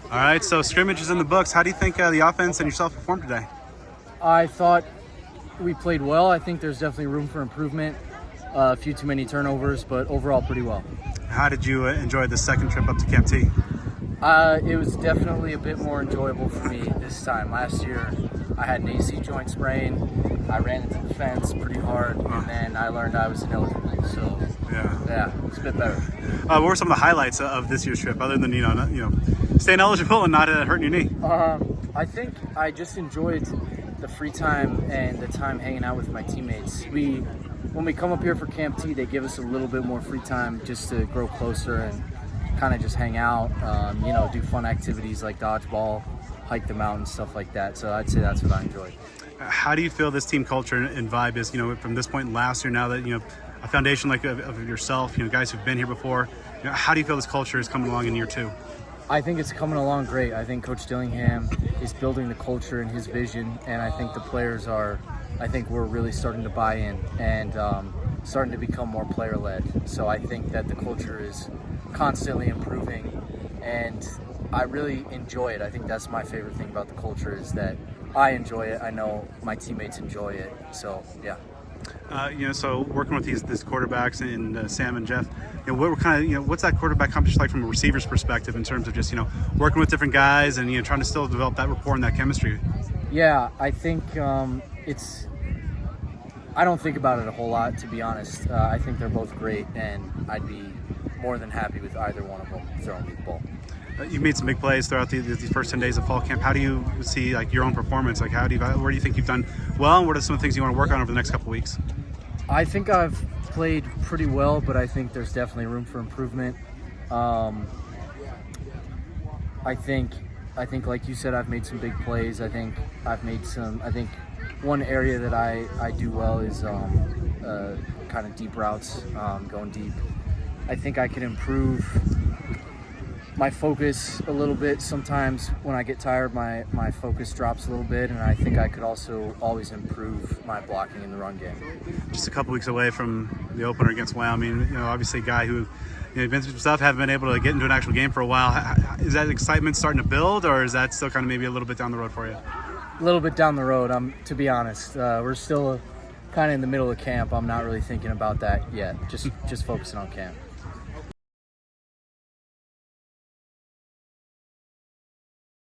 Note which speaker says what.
Speaker 1: All right, so scrimmage is in the books. How do you think the offense and yourself performed today?
Speaker 2: I thought we played well. I think there's definitely room for improvement. A few too many turnovers, but overall pretty well.
Speaker 1: How did you enjoy the second trip up to Camp T?
Speaker 2: It was definitely a bit more enjoyable for me this time. Last year, I had an AC joint sprain. I ran into the fence pretty hard, and then I learned I was ineligible. So yeah, it's a bit better.
Speaker 1: What were some of the highlights of this year's trip, other than staying eligible and not hurting your knee?
Speaker 2: I think I just enjoyed the free time and the time hanging out with my teammates. When we come up here for Camp T, they give us a little bit more free time just to grow closer and kind of just hang out, do fun activities like dodgeball, hike the mountains, stuff like that. So I'd say that's what I enjoyed.
Speaker 1: How do you feel this team culture and vibe is, from this point last year, now that, a foundation like of yourself, guys who've been here before, how do you feel this culture is coming along in year two?
Speaker 2: I think it's coming along great. I think Coach Dillingham is building the culture and his vision, and I think the players we're really starting to buy in and starting to become more player-led. So I think that the culture is constantly improving, and I really enjoy it. I think that's my favorite thing about the culture is that I enjoy it. I know my teammates enjoy it. So yeah.
Speaker 1: So working with these quarterbacks and Sam and Jeff, what's that quarterback competition like from a receiver's perspective in terms of just working with different guys and trying to still develop that rapport and that chemistry?
Speaker 2: Yeah, I think I don't think about it a whole lot, to be honest. I think they're both great, and I'd be more than happy with either one of them throwing me the ball.
Speaker 1: You've made some big plays throughout these first 10 days of fall camp. How do you see your own performance? Where do you think you've done well, and what are some of the things you want to work on over the next couple of weeks?
Speaker 2: I think I've played pretty well, but I think there's definitely room for improvement. I think like you said, I've made some big plays. I think one area that I do well is kind of deep routes, going deep. I think I can improve my focus a little bit. Sometimes when I get tired, my focus drops a little bit, and I think I could also always improve my blocking in the run game.
Speaker 1: Just a couple weeks away from the opener against Wyoming, obviously a guy who been through some stuff, haven't been able to get into an actual game for a while. Is that excitement starting to build, or is that still kind of maybe a little bit down the road for you?
Speaker 2: A little bit down the road, to be honest. We're still kind of in the middle of camp. I'm not really thinking about that yet, just focusing on camp.